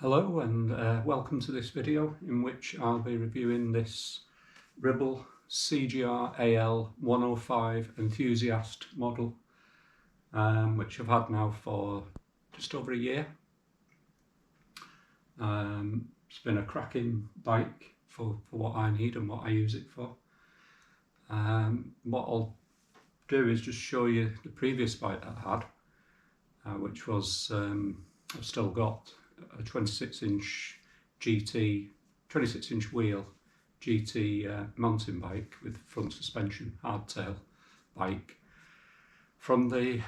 Hello and welcome to this video in which I'll be reviewing this Ribble CGR AL 105 Enthusiast model, which I've had now for just over a year. It's been a cracking bike for what I need and what I use it for. What I'll do is just show you the previous bike that I had, which was, I've still got a 26-inch GT, 26-inch wheel GT mountain bike with front suspension, hardtail bike from the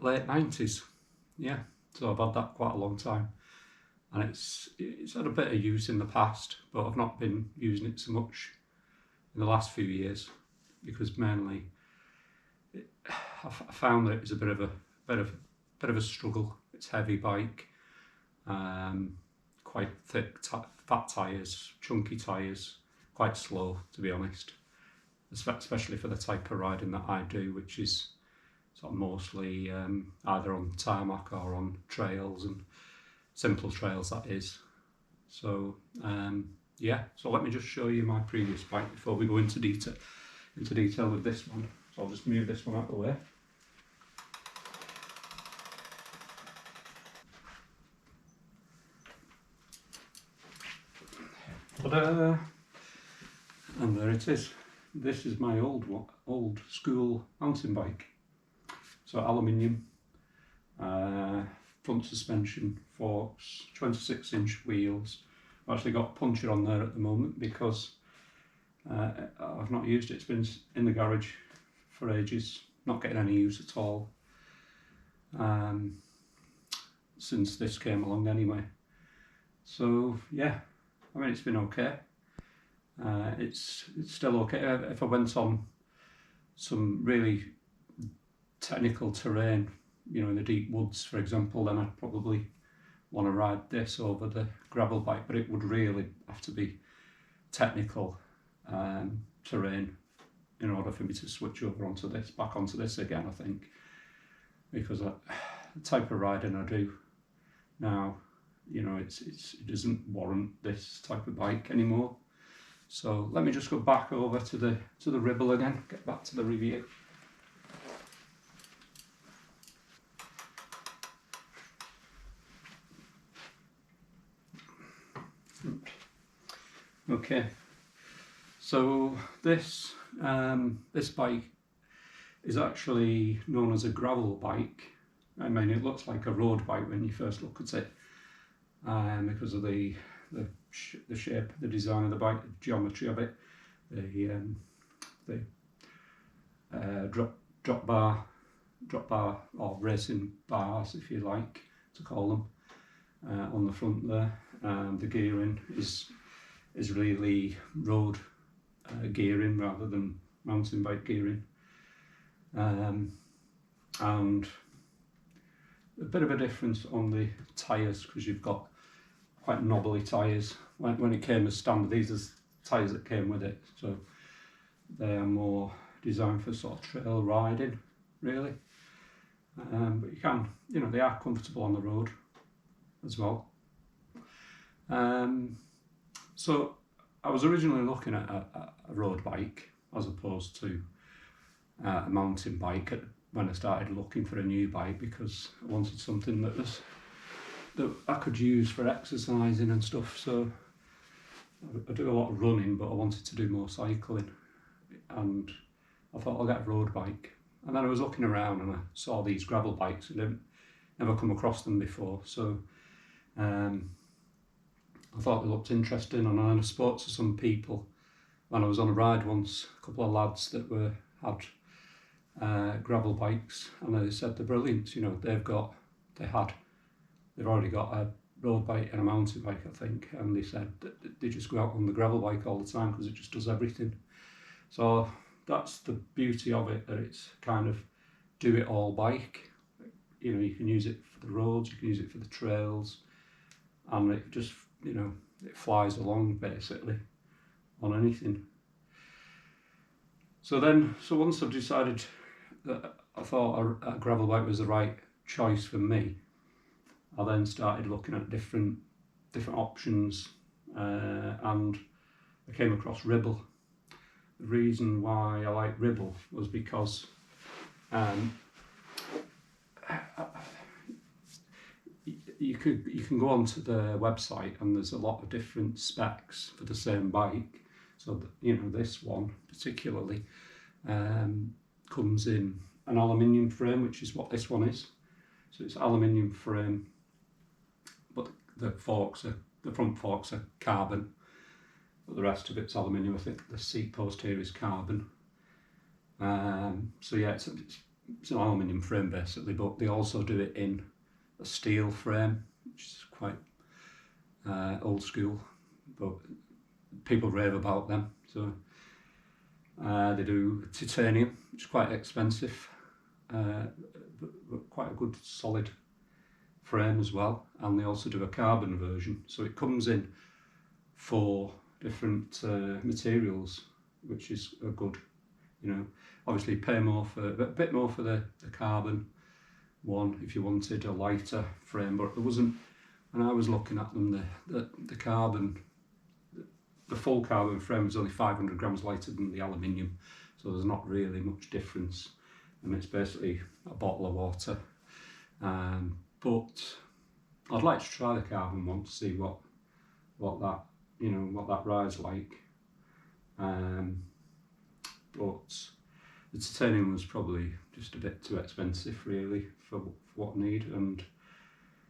late 90s. Yeah, so I've had that quite a long time, and it's had a bit of use in the past, but I've not been using it so much in the last few years because mainly I found that it's a bit of a struggle. It's a heavy bike. Quite thick, fat tyres, chunky tyres, quite slow to be honest, especially for the type of riding that I do, which is sort of mostly either on tarmac or on trails, and simple trails that is. So yeah, so let me just show you my previous bike before we go into detail with this one. So I'll just move this one out of the way. And there it is. This is my old school mountain bike. So aluminium, front suspension, forks, 26-inch wheels. I've actually got a puncher on there at the moment because I've not used it. It's been in the garage for ages, not getting any use at all since this came along anyway. So yeah, I mean, it's been okay. It's still okay. If I went on some really technical terrain, you know, in the deep woods, for example, then I'd probably want to ride this over the gravel bike, but it would really have to be technical terrain in order for me to switch over back onto this again, I think, because the type of riding I do now, you know, it doesn't warrant this type of bike anymore. So let me just go back over to the Ribble again, get back to the review. Okay, so this bike is actually known as a gravel bike. I mean, it looks like a road bike when you first look at it, because of the shape, the design of the bike, the geometry of it, the drop bar or racing bars, if you like to call them, on the front there. The gearing is really road gearing rather than mountain bike gearing, and a bit of a difference on the tyres, because you've got quite knobbly tyres. When it came as standard, these are tyres that came with it, so they are more designed for sort of trail riding, really. But you can, you know, they are comfortable on the road as well. So I was originally looking at a road bike as opposed to a mountain bike when I started looking for a new bike, because I wanted something that I could use for exercising and stuff. So I do a lot of running, but I wanted to do more cycling, and I thought I'll get a road bike. And then I was looking around and I saw these gravel bikes and I'd never come across them before, so I thought they looked interesting. And I spoke to some people when I was on a ride once, a couple of lads that had gravel bikes, and they said they're brilliant. You know, they've already got a road bike and a mountain bike, I think, and they said that they just go out on the gravel bike all the time because it just does everything. So that's the beauty of it, that it's kind of do it all bike. You know, you can use it for the roads, you can use it for the trails, and it just, you know, it flies along basically on anything. So once I've decided that I thought a gravel bike was the right choice for me, I then started looking at different different options, and I came across Ribble. The reason why I like Ribble was because you can go onto the website and there's a lot of different specs for the same bike. So you know, this one particularly comes in an aluminium frame, which is what this one is. So it's aluminium frame, but the front forks are carbon, but the rest of it's aluminium. I think the seat post here is carbon. So yeah, it's an aluminium frame basically, but they also do it in a steel frame, which is quite old school, but people rave about them. So they do titanium, which is quite expensive, but quite a good solid frame as well. And they also do a carbon version, so it comes in 4 different materials, which is a good, you know, obviously pay more for a bit more for the carbon one if you wanted a lighter frame, but there wasn't, when I was looking at them, the carbon, the full carbon frame was only 500 grams lighter than the aluminium, so there's not really much difference, and it's basically a bottle of water. But I'd like to try the carbon one to see what that, you know, what that ride's like. But the titanium was probably just a bit too expensive really for what I need, and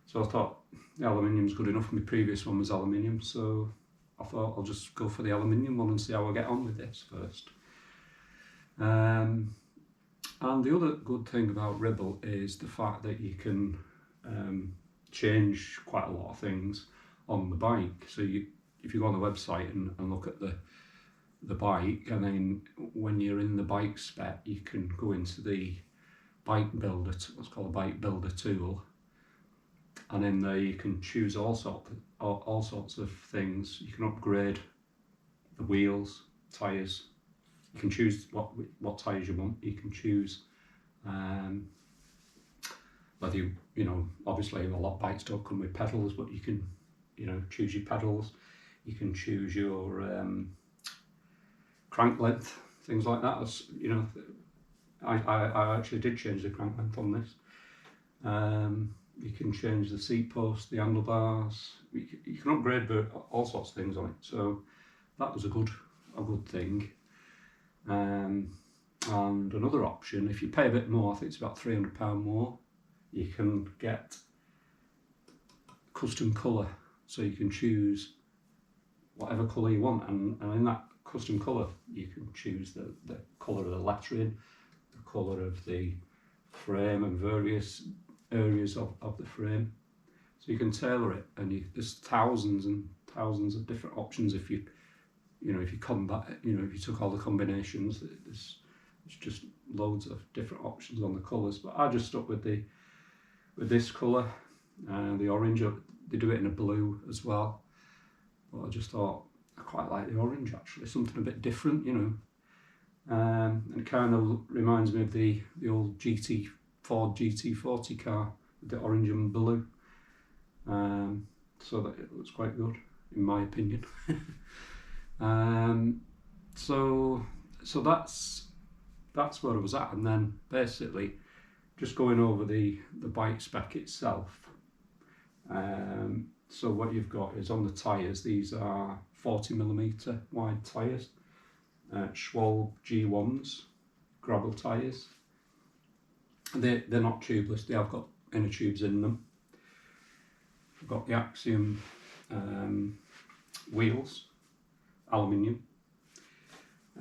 so I thought the aluminium's good enough. My previous one was aluminium, so I thought I'll just go for the aluminium one and see how I get on with this first. And the other good thing about Ribble is the fact that you can change quite a lot of things on the bike. So if you go on the website and look at the bike, and then when you're in the bike spec, you can go into the bike builder, what's called a bike builder tool, and in there you can choose all sorts of things. You can upgrade the wheels, tyres. You can choose what tyres you want. You can choose whether you know, obviously a lot of bikes don't come with pedals, but you can, you know, choose your pedals. You can choose your crank length, things like that. That's, you know, I actually did change the crank length on this. You can change the seat post, the handlebars. You can upgrade all sorts of things on it. So that was a good thing. And another option, if you pay a bit more, I think it's about £300 more, you can get custom colour. So you can choose whatever colour you want, and in that custom colour you can choose the colour of the lettering, the colour of the frame, and various areas of the frame. So you can tailor it, and there's thousands and thousands of different options. If you took all the combinations, there's just loads of different options on the colours. But I just stuck with this colour, the orange. They do it in a blue as well, but I just thought I quite like the orange actually, something a bit different, you know. And it kind of reminds me of the old Ford GT40 car with the orange and blue. So that it looks quite good, in my opinion. So that's where I was at, and then basically just going over the bike spec itself. So what you've got is on the tyres, these are 40mm wide tyres, Schwalbe G1s, gravel tyres. They're not tubeless, they have got inner tubes in them. I've got the Axiom wheels, aluminium.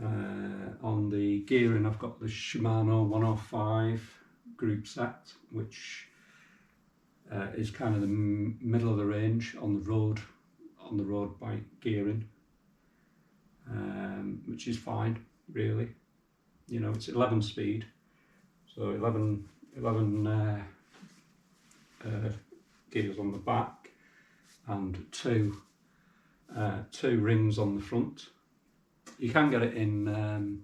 On the gearing I've got the Shimano 105 group set, which is kind of the middle of the range on the road bike gearing, which is fine really. You know, it's 11 speed, so 11 gears on the back, and two rings on the front. You can get it in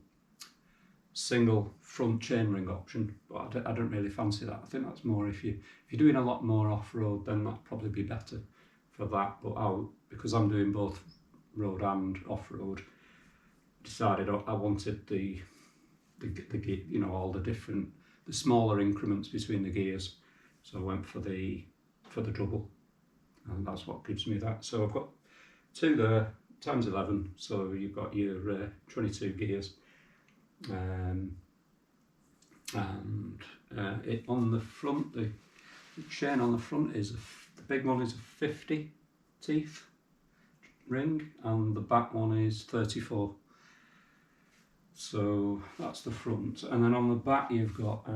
single front chainring option, but I don't really fancy that. I think that's more if you're doing a lot more off-road, then that'd probably be better for that, but because I'm doing both road and off-road, decided I wanted the you know, all the smaller increments between the gears, so I went for the double, and that's what gives me that. So I've got two there, times 11, so you've got your 22 gears, and it on the front, the chain on the front is the big one is a 50 teeth ring, and the back one is 34. So that's the front, and then on the back you've got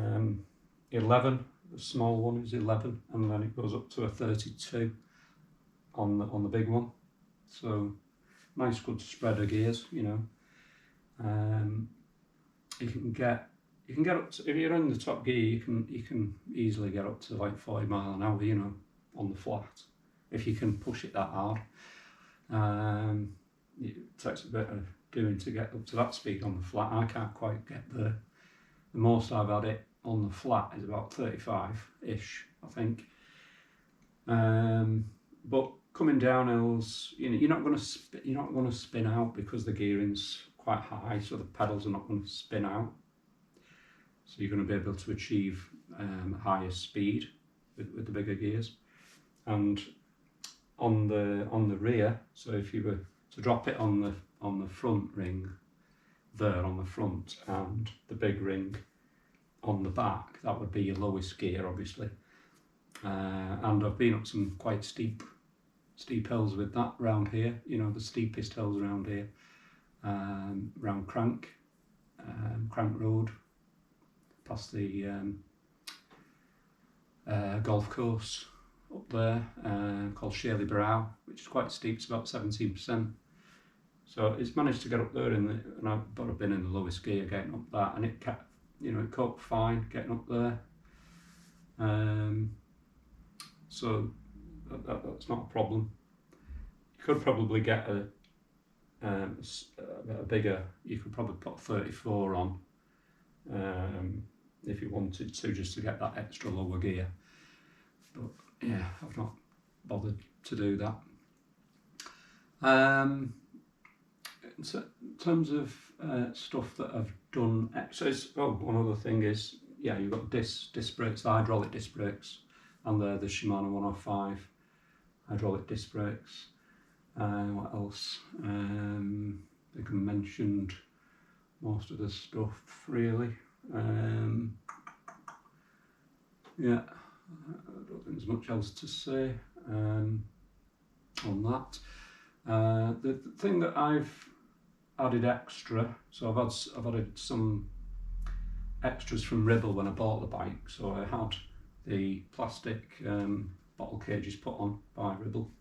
11. The small one is 11, and then it goes up to a 32 on the big one. So nice, good spread of gears, you know. You can get up to, if you're in the top gear, you can easily get up to like 40 mile an hour, you know, on the flat, if you can push it that hard. It takes a bit of doing to get up to that speed on the flat. I can't quite get there. The most I've had it on the flat is about 35-ish, I think. But coming down hills, you know, you're not going to spin out because the gearing's quite high, so the pedals are not going to spin out. So you're going to be able to achieve higher speed with the bigger gears. And on the rear, so if you were to drop it on the front ring there on the front, and the big ring on the back, that would be your lowest gear, obviously. And I've been up some quite steep hills with that round here, you know, the steepest hills around here, round Crank Road, past the golf course up there, called Shirley Brow, which is quite steep. It's about 17%. So it's managed to get up there, and I've been in the lowest gear getting up that, and it kept, you know, it coped fine getting up there. So that's not a problem. You could probably get a bigger. You could probably put 34 on if you wanted to, just to get that extra lower gear. But yeah, I've not bothered to do that. So in terms of stuff that I've done extras, one other thing is, yeah, you've got disc brakes, the hydraulic disc brakes, and the Shimano 105 hydraulic disc brakes. What else? I think I mentioned most of the stuff, really. Yeah, I don't think there's much else to say on that. The thing that I've added extra, so I've added some extras from Ribble when I bought the bike. So I had the plastic bottle cages put on by Ribble.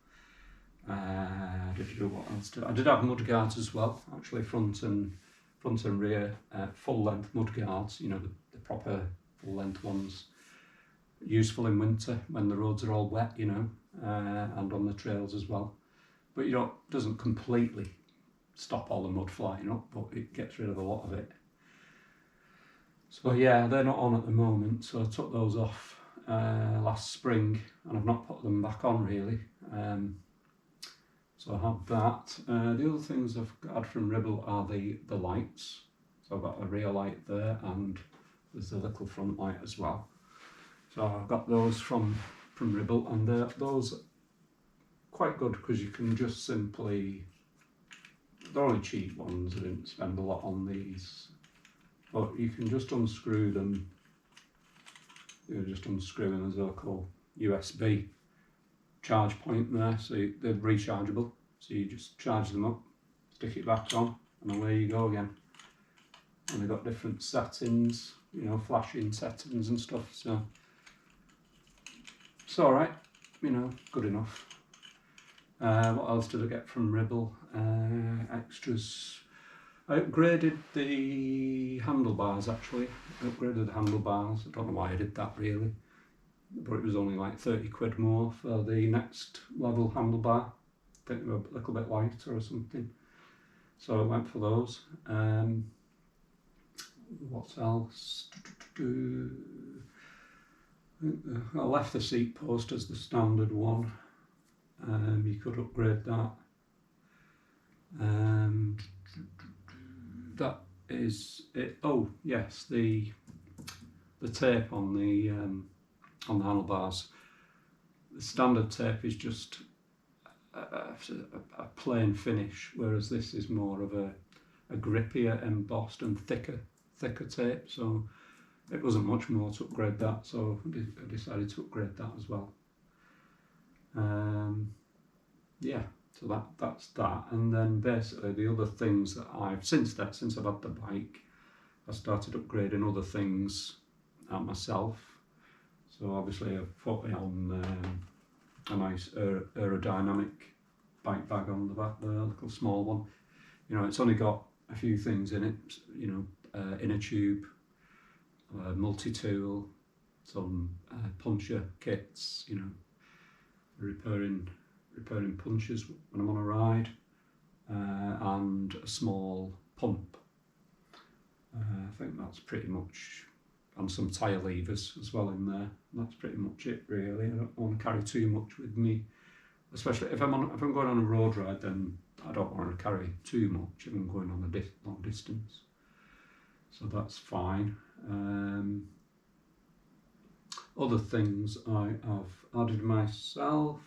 What else I did have mud guards as well, actually, front and rear, full length mud guards, you know, the proper full length ones, useful in winter when the roads are all wet, you know, and on the trails as well. But you know, it doesn't completely stop all the mud flying up, but it gets rid of a lot of it. So yeah, they're not on at the moment, so I took those off last spring, and I've not put them back on really. So I had that. The other things I've got from Ribble are the lights. So I've got a rear light there, and there's a little front light as well. So I've got those from Ribble, and those are quite good because you can just simply, they're only cheap ones, I didn't spend a lot on these, but you can just unscrew them. You're just unscrewing there's a local USB charge point there, so they're rechargeable, so you just charge them up, stick it back on, and away you go again. And they've got different settings, you know, flashing settings and stuff, so it's alright, you know, good enough. What else did I get from Ribble? Extras. I upgraded the handlebars, actually. I upgraded the handlebars. I don't know why I did that really, but it was only like 30 quid more for the next level handlebar. I think they were a little bit lighter or something. So I went for those. What else? I left the seat post as the standard one. You could upgrade that. That is it. Oh yes, the tape on the handlebars. The standard tape is just a plain finish, whereas this is more of a grippier, embossed and thicker tape. So it wasn't much more to upgrade that, so I decided to upgrade that as well. Yeah, so that's that. And then basically the other things that since I've had the bike, I started upgrading other things myself. So obviously I've put on a nice aerodynamic bike bag on the back there, a little small one. You know, it's only got a few things in it, you know, inner tube, multi-tool, some puncture kits, you know, repairing punches when I'm on a ride, and a small pump. I think that's pretty much, and some tyre levers as well in there. That's pretty much it really. I don't want to carry too much with me, especially if I'm going on a road ride. Then I don't want to carry too much if I'm going on a long distance. So that's fine. Other things I have added myself.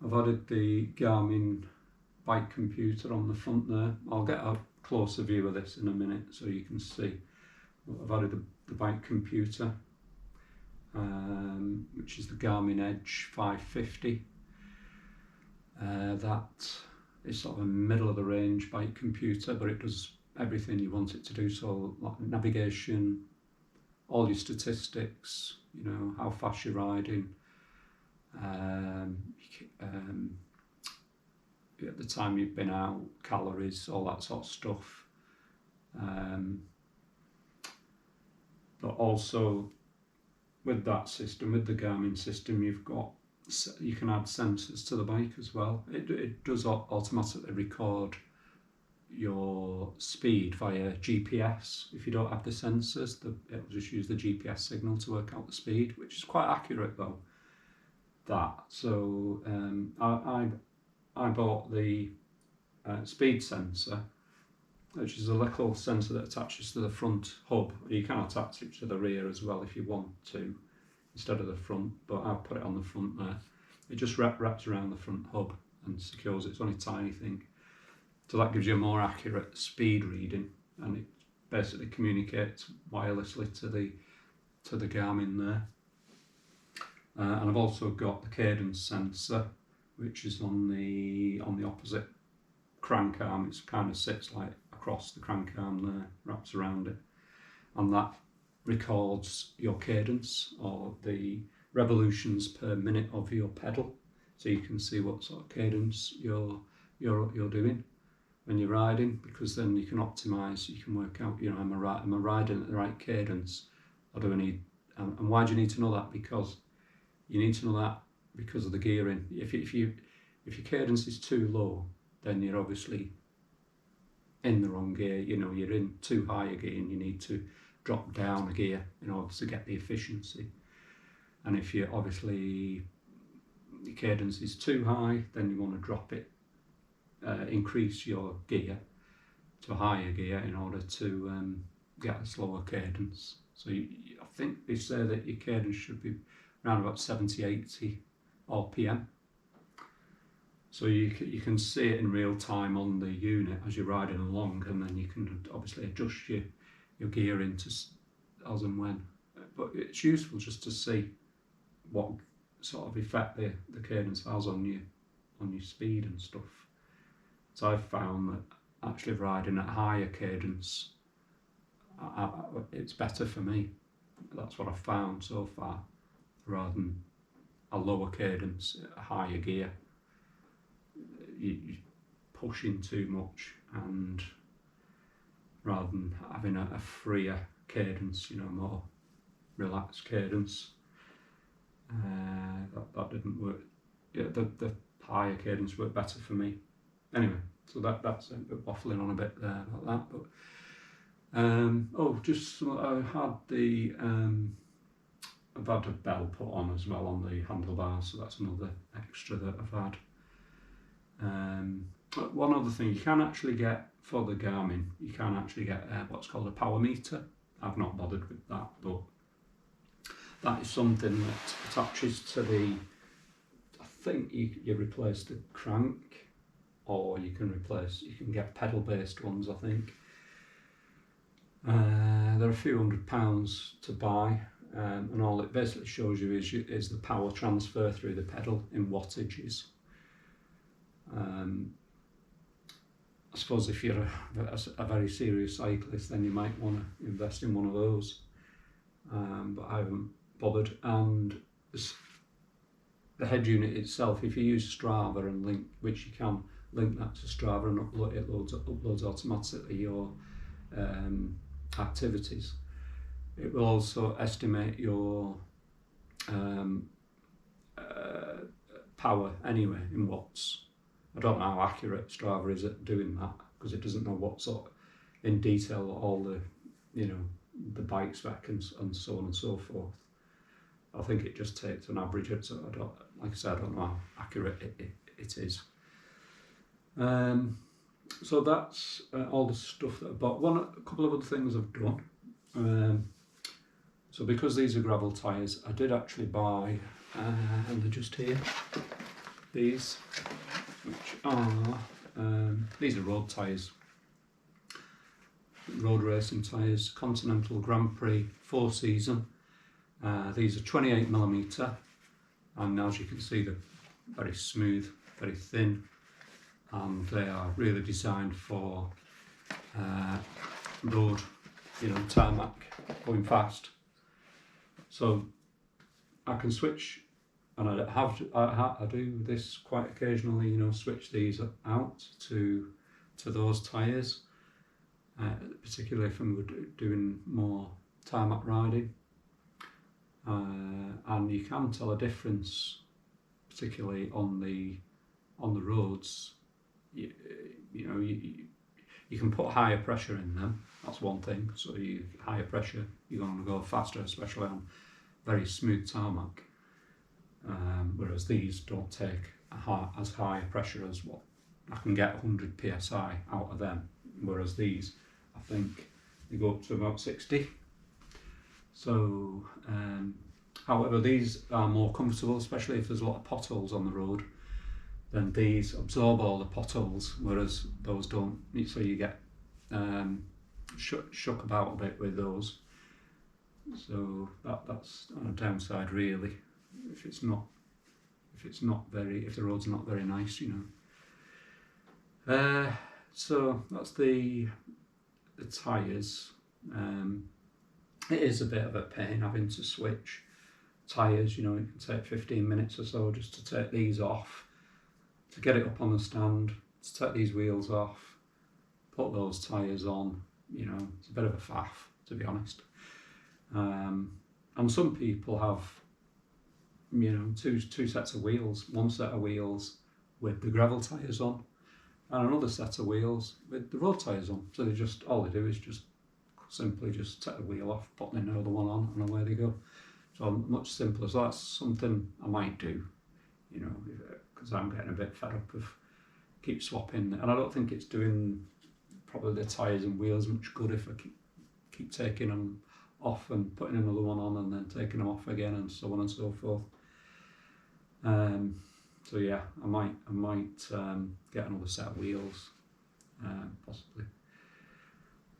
I've added the Garmin bike computer on the front there. I'll get a closer view of this in a minute so you can see. I've added the bike computer, which is the Garmin Edge 550. That is sort of a middle of the range bike computer, but it does everything you want it to do. So like navigation, all your statistics, you know, how fast you're riding, at the time you've been out, calories, all that sort of stuff. But also with that system, with the Garmin system, you can add sensors to the bike as well. It does automatically record your speed via GPS. If you don't have the sensors, it'll just use the GPS signal to work out the speed, which is quite accurate though. So I bought the speed sensor, which is a little sensor that attaches to the front hub. You can attach it to the rear as well if you want to, instead of the front, but I'll put it on the front there. It just wraps around the front hub and secures it. It's only a tiny thing. So that gives you a more accurate speed reading, and it basically communicates wirelessly to the Garmin there. And I've also got the Cadence sensor, which is on the opposite crank arm. It kind of sits like across the crank arm there, wraps around it, and that records your cadence or the revolutions per minute of your pedal, so you can see what sort of cadence you're doing when you're riding, because then you can optimize. You can work out, you know, am I riding at the right cadence, or do I need? And why do you need to know that? Because you need to know that because of the gearing. If your cadence is too low, then you're obviously in the wrong gear. You know, you're in too high a gear, and you need to drop down a gear in order to get the efficiency. And if you obviously your cadence is too high, then you want to drop it, increase your gear to a higher gear in order to get a slower cadence. So I think they say that your cadence should be around about 70-80 RPM. So you can see it in real time on the unit as you're riding along, and then you can obviously adjust your gear into as and when. But it's useful just to see what sort of effect the cadence has on your speed and stuff. So I've found that actually riding at higher cadence, it's better for me. That's what I've found so far, rather than a lower cadence, a higher gear. You're pushing too much, and rather than having a freer cadence, you know, more relaxed cadence, that didn't work. Yeah, the higher cadence worked better for me. Anyway, so that's a bit waffling on a bit there about that. But I had the I've had a bell put on as well on the handlebars, so that's another extra that I've had. One other thing, you can actually get, for the Garmin, you can actually get what's called a power meter. I've not bothered with that, but that is something that attaches to the, I think you replace the crank, or you can get pedal based ones, I think. They're a few £100 to buy, and all it basically shows you is the power transfer through the pedal in wattages. I suppose if you're a very serious cyclist, then you might want to invest in one of those, but I haven't bothered. And the head unit itself, if you use Strava and link, which you can link that to Strava and uploads automatically your activities, it will also estimate your power anyway in watts. I don't know how accurate Strava is at doing that, because it doesn't know what sort in detail all the, the bike spec and so on and so forth. I think it just takes an average, so I don't know how accurate it is. So that's all the stuff that I bought. A couple of other things I've done. So because these are gravel tyres, I did actually buy, and they're just here, these, which are, these are road tyres, road racing tyres, Continental Grand Prix 4-season. These are 28mm, and as you can see, they're very smooth, very thin, and they are really designed for road, tarmac, going fast. So I can switch, and I do this quite occasionally, switch these out to those tyres, particularly if I'm doing more tarmac riding. And you can tell a difference, particularly on the roads. You can put higher pressure in them. That's one thing. So higher pressure, you're going to go faster, especially on very smooth tarmac. Whereas these don't take as high a pressure as what I can get 100 psi out of them. Whereas these, I think, they go up to about 60. So, however, these are more comfortable, especially if there's a lot of potholes on the road. Then these absorb all the potholes, whereas those don't. So you get shook about a bit with those. So that's a downside, really. If the road's not very nice, So that's the tyres. It is a bit of a pain having to switch tyres. It can take 15 minutes or so just to take these off, to get it up on the stand, to take these wheels off, put those tyres on. It's a bit of a faff, to be honest. And some people have, two sets of wheels, one set of wheels with the gravel tyres on, and another set of wheels with the road tyres on. So all they do is just simply just take the wheel off, put another one on, and away they go. So much simpler. So that's something I might do, because I'm getting a bit fed up of keep swapping, and I don't think it's doing probably the tyres and wheels much good if I keep taking them off and putting another one on and then taking them off again, and so on and so forth. So yeah, I might get another set of wheels, possibly.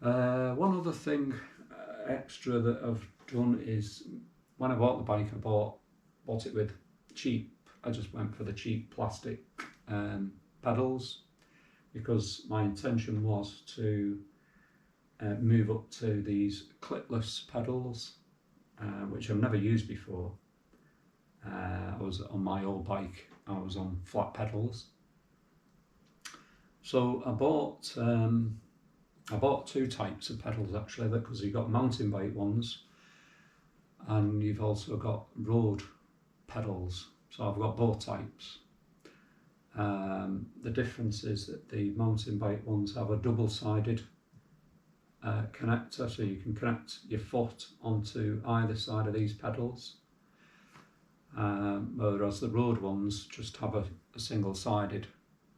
One other thing extra that I've done is, when I bought the bike, I bought it with I just went for the cheap plastic pedals, because my intention was to move up to these clipless pedals, which I've never used before. I was on my old bike, I was on flat pedals. So I bought two types of pedals actually, because you've got mountain bike ones and you've also got road pedals. So I've got both types. The difference is that the mountain bike ones have a double-sided connector, so you can connect your foot onto either side of these pedals, whereas the road ones just have a single-sided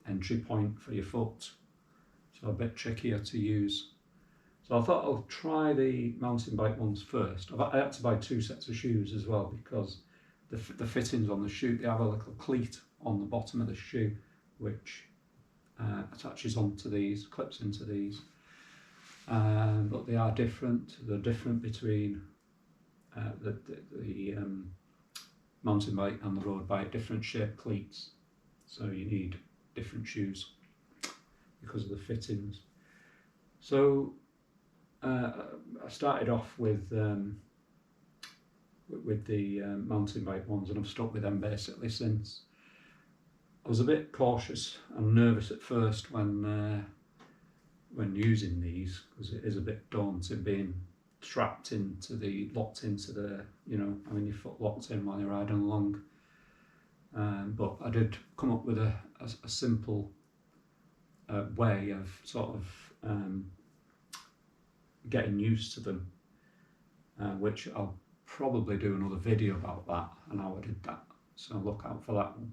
entry point for your foot, so a bit trickier to use. So I thought I'll try the mountain bike ones first. I had to buy 2 sets of shoes as well, because the fittings on the shoe, they have a little cleat on the bottom of the shoe which attaches onto these, clips into these, but they are different. They're different between the mountain bike and the road bike, different shaped cleats, so you need different shoes because of the fittings. So I started off with the mountain bike ones, and I've stuck with them basically since. I was a bit cautious and nervous at first when using these, because it is a bit daunting being locked into the, having your foot locked in while you're riding along. But I did come up with a simple way of sort of getting used to them, which I'll probably do another video about that and how I did that, so look out for that one.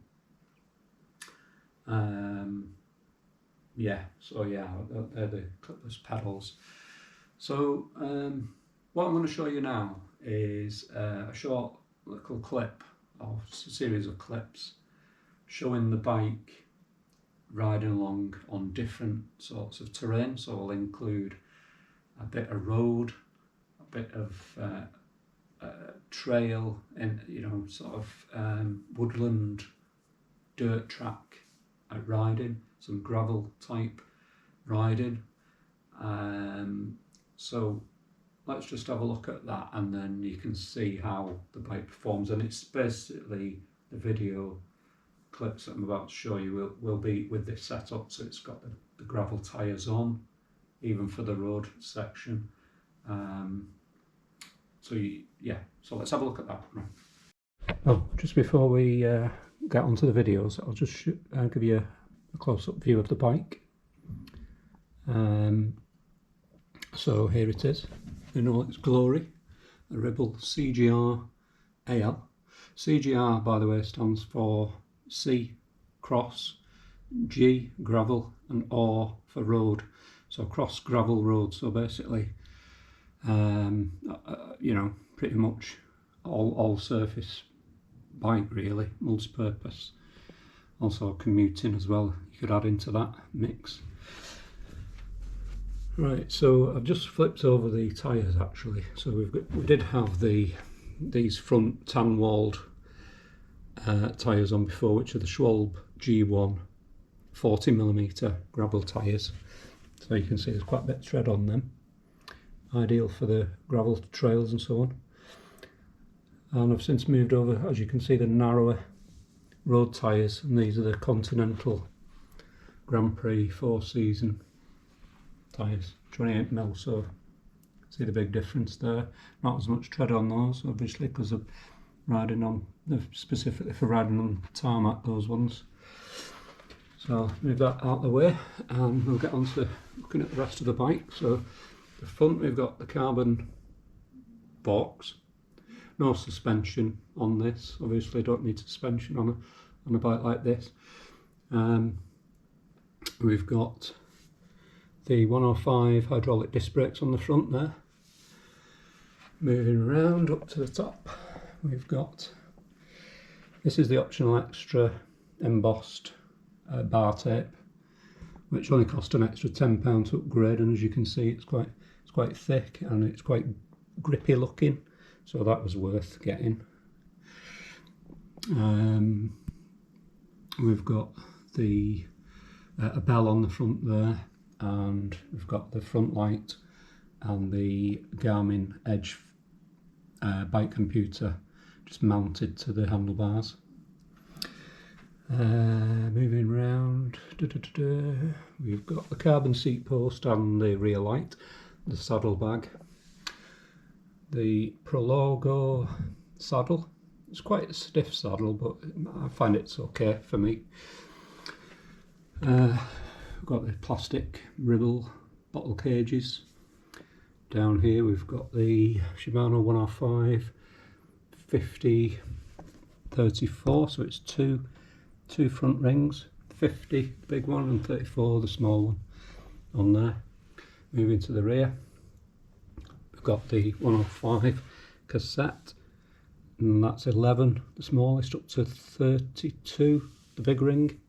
They're the clipless pedals. So what I'm going to show you now is a short little clip, or a series of clips, showing the bike riding along on different sorts of terrain. So I'll include a bit of road, a bit of trail, and sort of woodland, dirt track riding, some gravel type riding. So let's just have a look at that, and then you can see how the bike performs. And it's basically the video clips that I'm about to show you will be with this setup. So it's got the gravel tyres on, even for the road section. So let's have a look at that. Right. Well, just before we get onto the videos, I'll just give you a close-up view of the bike. So here it is in all its glory, the Ribble CGR AL. CGR, by the way, stands for C, cross, G, gravel, and R for road. So cross gravel road. So basically, pretty much all surface bike really, multi-purpose. Also commuting as well, you could add into that mix. Right, so I've just flipped over the tyres actually. So we did have these front tan-walled tyres on before, which are the Schwalbe G1 40mm gravel tyres. So you can see there's quite a bit of tread on them, ideal for the gravel trails and so on. And I've since moved over, as you can see, the narrower road tyres, and these are the Continental Grand Prix 4-season tyres, 28mm. So see the big difference there. Not as much tread on those, obviously, because of riding on, specifically for riding on tarmac, those ones. So I'll move that out of the way, and we'll get on to looking at the rest of the bike. So the front, we've got the carbon box. No suspension on this, obviously don't need suspension on a bike like this. We've got the 105 hydraulic disc brakes on the front there. Moving around up to the top, we've got, this is the optional extra embossed bar tape, which only cost an extra £10 to upgrade, and as you can see it's quite thick and it's quite grippy looking, so that was worth getting. We've got a bell on the front there, and we've got the front light and the Garmin Edge bike computer just mounted to the handlebars. Moving round, we've got the carbon seat post and the rear light, the saddle bag, the Prologo saddle. It's quite a stiff saddle, but I find it's okay for me. We've got the plastic Ribble bottle cages. Down here we've got the Shimano 105 50 34, so it's two front rings, 50 the big one and 34 the small one on there. Moving to the rear, we've got the 105 cassette, and that's 11 the smallest, up to 32 the big ring,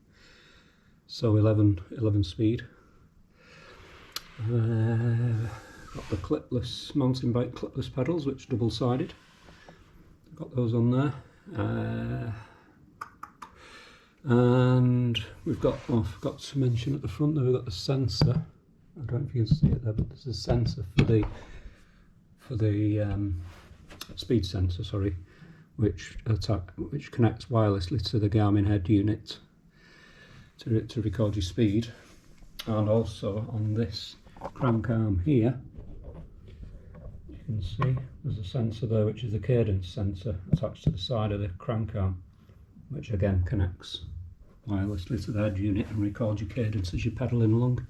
so 11 speed. Got the clipless mountain bike clipless pedals, which double-sided, got those on there. And we've got, oh, I forgot to mention at the front there, we've got the sensor. I don't know if you can see it there, but there's a sensor for the speed sensor, sorry, which connects wirelessly to the Garmin head unit to record your speed. And also on this crank arm here, you can see there's a sensor there, which is the Cadence sensor attached to the side of the crank arm, which again connects wirelessly to the head unit and records your cadence as you're pedalling along.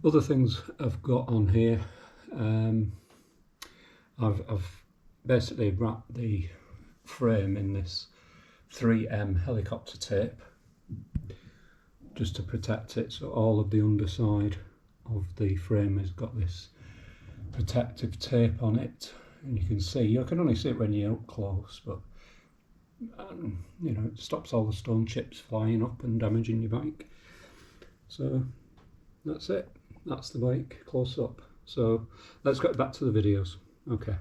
Other things I've got on here, I've basically wrapped the frame in this 3M helicopter tape just to protect it, so all of the underside of the frame has got this protective tape on it, and you can see, you can only see it when you're up close, but you know, it stops all the stone chips flying up and damaging your bike. So that's it, that's the bike close up. So let's get back to the videos. Okay.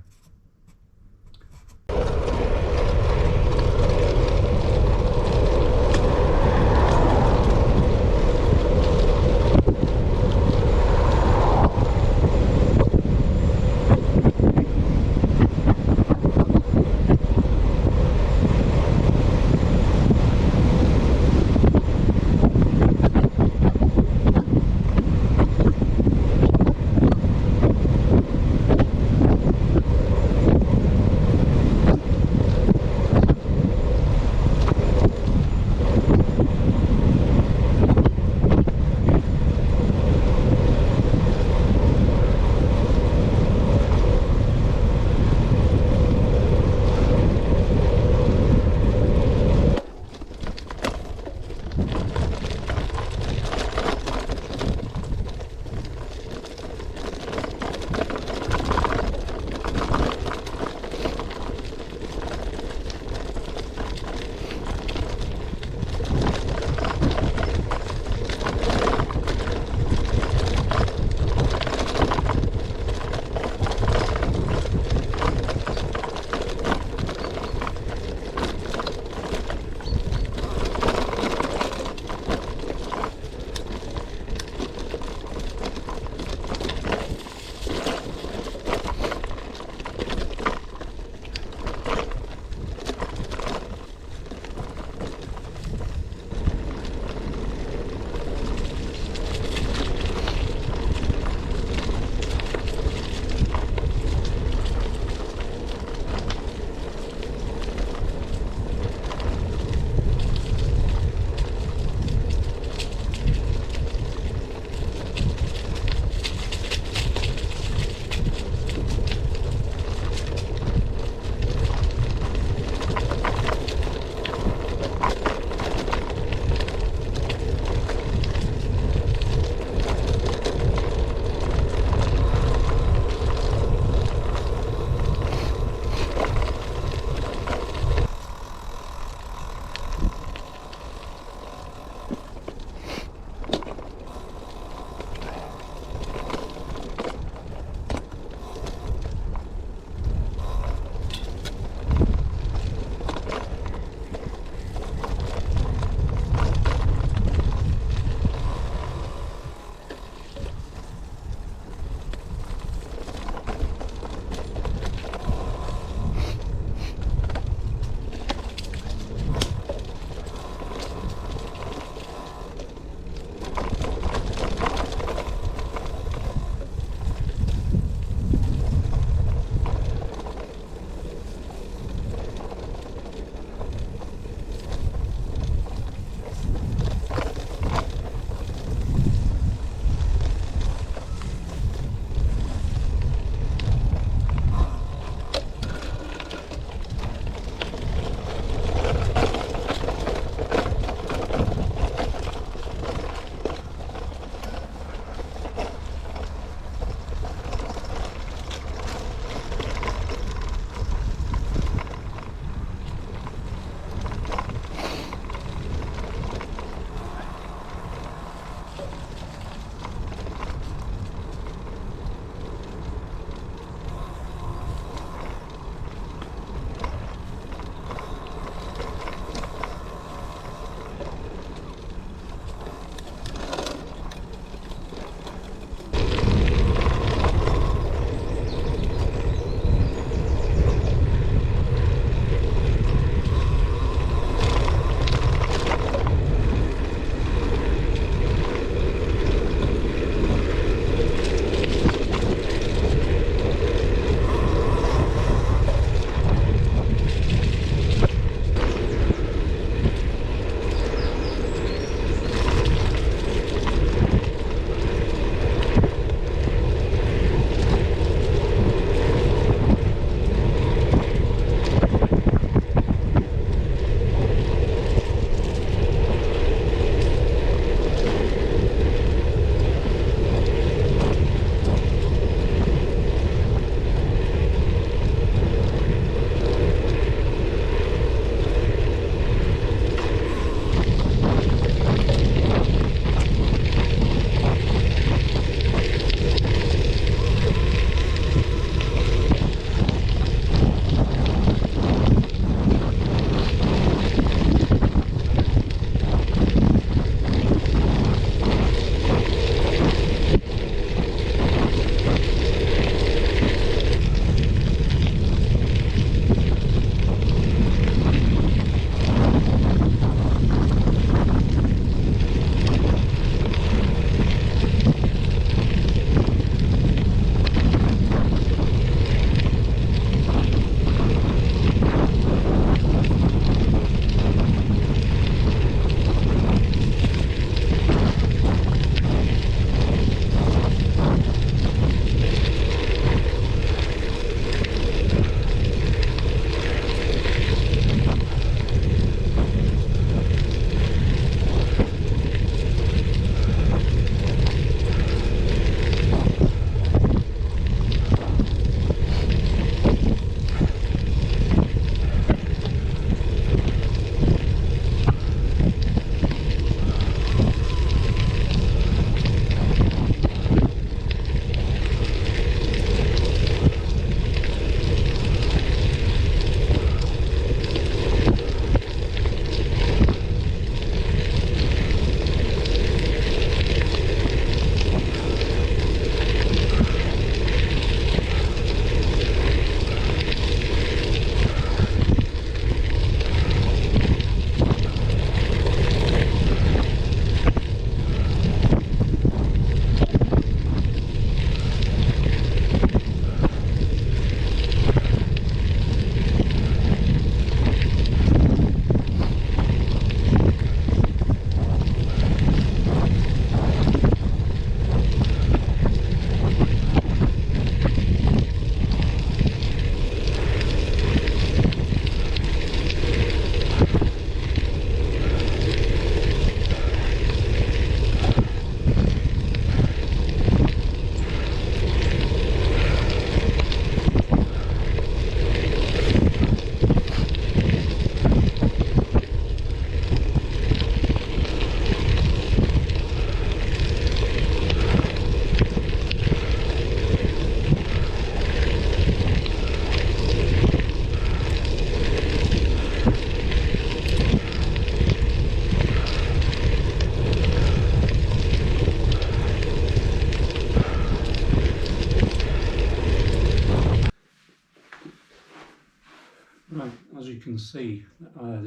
can see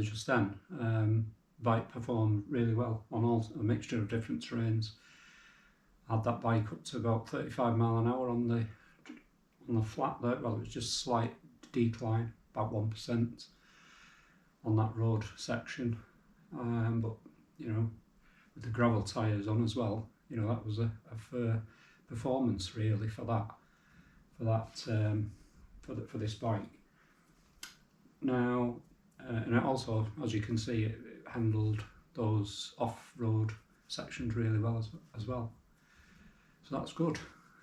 just then, bike performed really well on a mixture of different terrains. I had that bike up to about 35 mile an hour on the flat there. Well, it was just slight decline, about 1% on that road section, but you know, with the gravel tyres on as well, you know, that was a fair performance really for this bike. Now, and it also, as you can see, it handled those off-road sections really well as well. So that's good.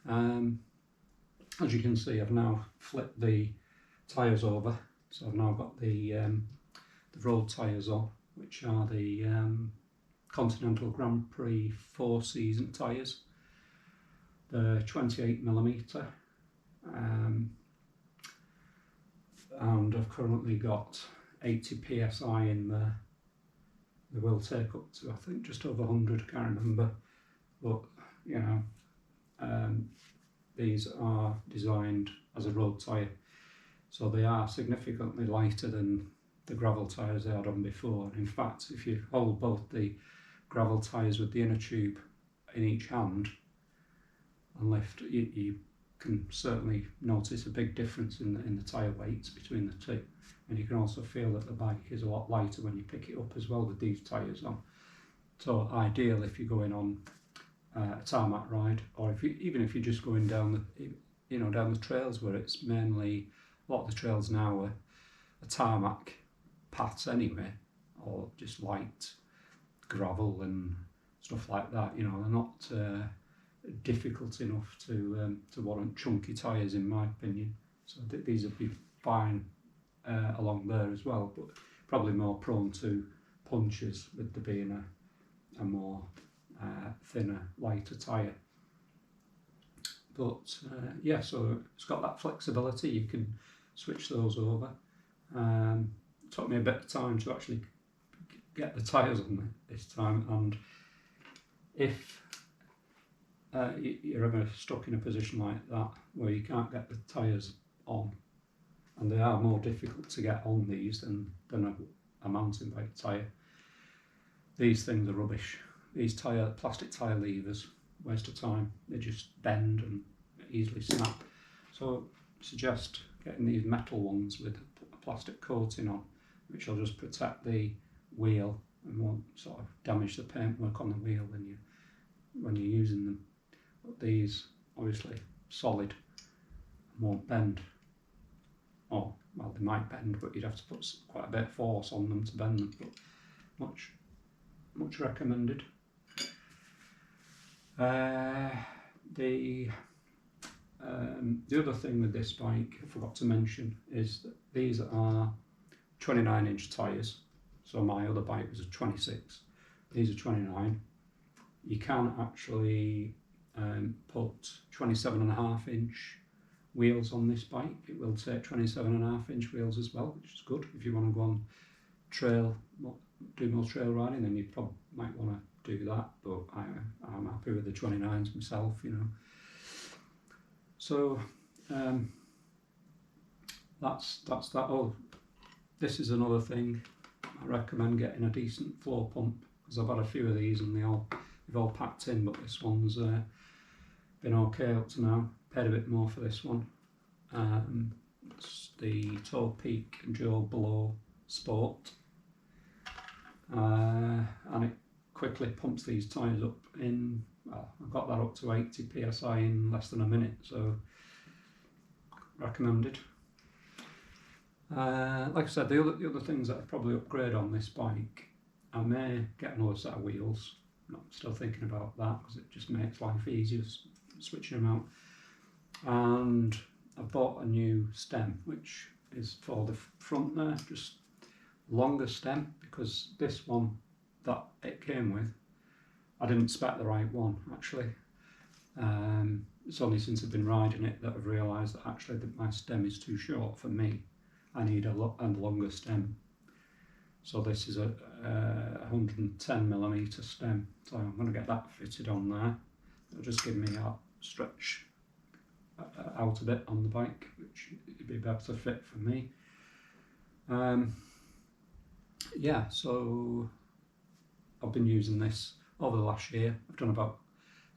As you can see, I've now flipped the tyres over, so I've now got the road tyres on, which are the Continental Grand Prix 4-season tyres. They're 28mm, and I've currently got 80 psi in there. They will take up to, I think, just over 100, I can't remember, but you know, these are designed as a road tyre, so they are significantly lighter than the gravel tyres I had on before. In fact, if you hold both the gravel tyres with the inner tube in each hand and lift, you can certainly notice a big difference in the tyre weights between the two, and you can also feel that the bike is a lot lighter when you pick it up as well with these tyres on. So ideal if you're going on a tarmac ride, or even if you're just going down the trails where it's mainly, a lot of the trails now are tarmac paths anyway, or just light gravel and stuff like that. You know, they're not difficult enough to warrant chunky tyres in my opinion. So these would be fine along there as well, but probably more prone to punches with there being a more thinner, lighter tyre. But yeah, so it's got that flexibility, you can switch those over. It took me a bit of time to actually get the tyres on this time, and if you're ever stuck in a position like that where you can't get the tyres on, and they are more difficult to get on these than a mountain bike tyre, these things are rubbish. These plastic tyre levers, waste of time. They just bend and easily snap. So I suggest getting these metal ones with a plastic coating on, which will just protect the wheel and won't sort of damage the paintwork on the wheel when you're using them. But these, obviously solid, won't bend. Or, well, they might bend, but you'd have to put quite a bit of force on them to bend them. But much recommended. The other thing with this bike I forgot to mention is that these are 29-inch tyres. So my other bike was a 26. These are 29. You can actually put 27.5-inch wheels on this bike. It will take 27.5-inch wheels as well, which is good if you want to go on trail, do more trail riding. Then you probably might want to do that, but I'm happy with the 29s myself, you know. So that's that. Oh, this is another thing. I recommend getting a decent floor pump, because I've had a few of these and they've all packed in, but this one's been okay up to now. Paid a bit more for this one. It's the Toe Peak Joe Blow Sport, and it quickly pumps these tyres up in, well, I've got that up to 80 psi in less than a minute, so recommended. Like I said, the other things that I'd probably upgrade on this bike, I may get another set of wheels. I'm still thinking about that because it just makes life easier switching them out. And I bought a new stem, which is for the front there, just longer stem, because this one that it came with, I didn't spec the right one actually. It's only since I've been riding it that I've realised that actually my stem is too short for me. I need a longer stem. So this is a 110mm stem, so I'm going to get that fitted on there. It'll just give me a stretch out a bit on the bike, which would be better fit for me. yeah, so I've been using this over the last year. I've done about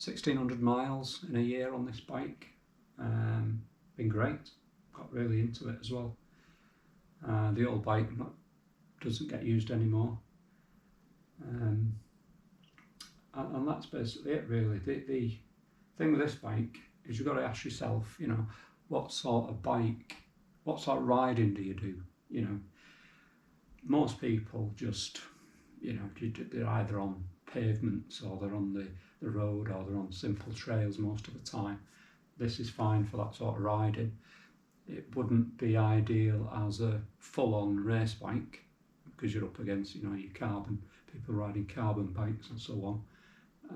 1,600 miles in a year on this bike. Been great. Got really into it as well. The old bike doesn't get used anymore. And that's basically it, really. The thing with this bike is you've got to ask yourself, you know, what sort of riding do you do? You know, most people just, you know, they're either on pavements or they're on the road or they're on simple trails most of the time. This is fine for that sort of riding. It wouldn't be ideal as a full-on race bike because you're up against, you know, your carbon, people riding carbon bikes and so on,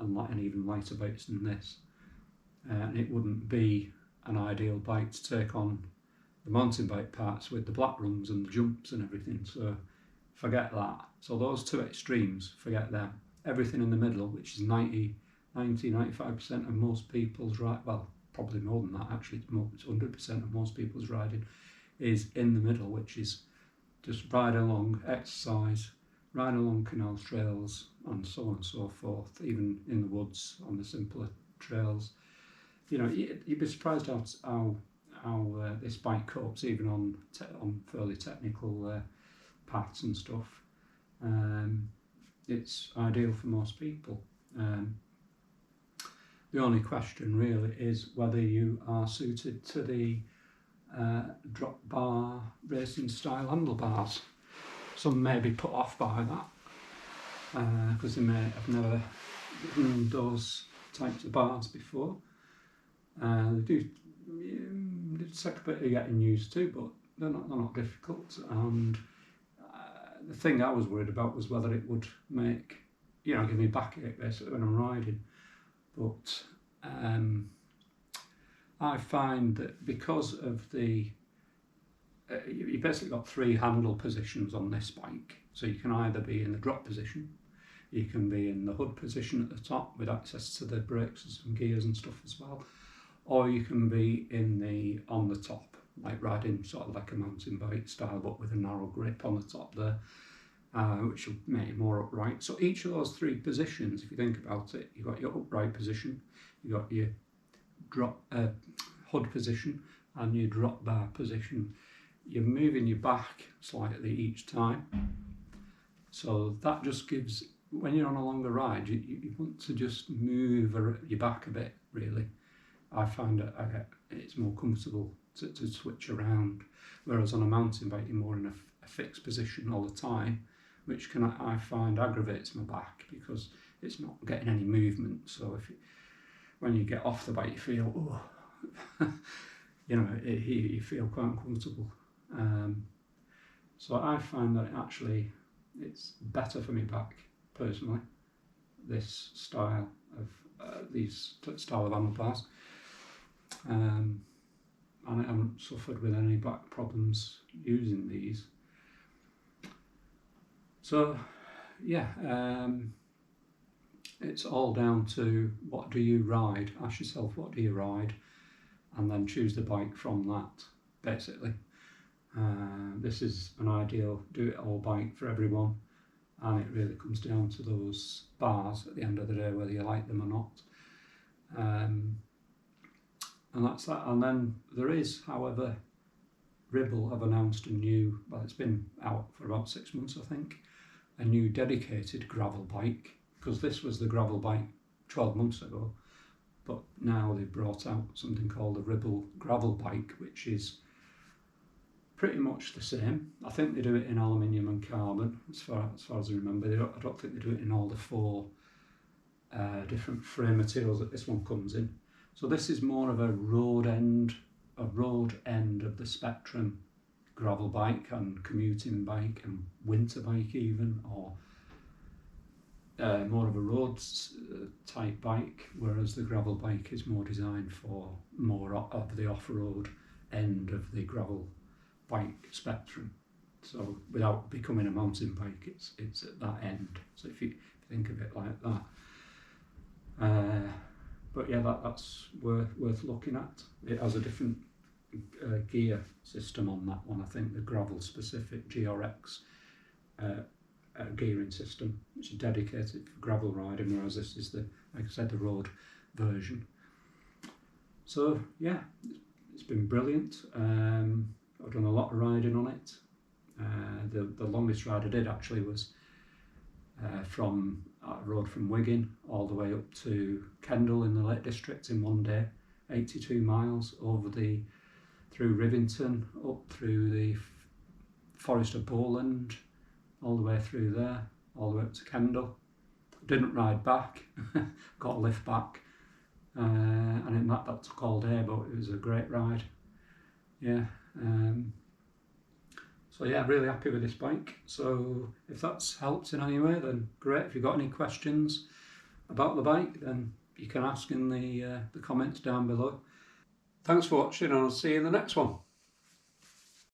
and even lighter bikes than this. And it wouldn't be an ideal bike to take on the mountain bike parts with the black rungs and the jumps and everything, so forget that. So those two extremes, forget them. Everything in the middle, which is 95% of most people's well, probably more than that actually, it's 100% of most people's riding is in the middle, which is just ride along, exercise, ride along canal trails and so on and so forth, even in the woods on the simpler trails. You know, you'd be surprised how this bike copes even on fairly technical paths and stuff. It's ideal for most people. The only question really is whether you are suited to the drop bar racing style handlebars. Some may be put off by that because they may have never done those types of bars before. They take a bit of getting used to, but they're not difficult. And the thing I was worried about was whether it would make, you know, give me backache basically when I'm riding. But I find that because of the you basically got 3 handle positions on this bike, so you can either be in the drop position, you can be in the hood position at the top with access to the brakes and some gears and stuff as well, or you can be on the top, like riding sort of like a mountain bike style but with a narrow grip on the top there, which will make it more upright. So each of those 3 positions, if you think about it, you've got your upright position, you've got your drop hood position and your drop bar position. You're moving your back slightly each time, so that just gives, when you're on a longer ride, you want to just move your back a bit, really. I find that it's more comfortable to switch around, whereas on a mountain bike you're more in a fixed position all the time, which I find aggravates my back because it's not getting any movement. So when you get off the bike you feel, you know, you feel quite uncomfortable. So I find that actually it's better for me back personally, this style of these style of handlebars. And I haven't suffered with any back problems using these. So yeah, it's all down to what do you ride. Ask yourself what do you ride and then choose the bike from that, basically. This is an ideal do-it-all bike for everyone, and it really comes down to those bars at the end of the day, whether you like them or not. And that's that. And then there is, however, Ribble have announced a new, well, it's been out for about 6 months I think, a new dedicated gravel bike, because this was the gravel bike 12 months ago, but now they've brought out something called the Ribble gravel bike, which is pretty much the same. I think they do it in aluminium and carbon, as far as I remember. I don't think they do it in all the 4 different frame materials that this one comes in. So this is more of a road end of the spectrum gravel bike and commuting bike and winter bike even, or more of a roads type bike, whereas the gravel bike is more designed for more of the off-road end of the gravel bike spectrum. So without becoming a mountain bike, it's at that end. So if you think of it like that. But yeah, that's worth looking at. It has a different gear system on that one. I think the gravel specific GRX gearing system, which is dedicated for gravel riding, whereas this is the, like I said, the road version. So yeah, it's been brilliant. I've done a lot of riding on it. The longest ride I did actually was from a road from Wigan all the way up to Kendal in the Lake District in one day, 82 miles through Rivington, up through the Forest of Bowland, all the way through there, all the way up to Kendal. Didn't ride back, got a lift back, and in that took all day, but it was a great ride. Yeah. So yeah, really happy with this bike. So if that's helped in any way, then great. If you've got any questions about the bike, then you can ask in the comments down below. Thanks for watching, and I'll see you in the next one.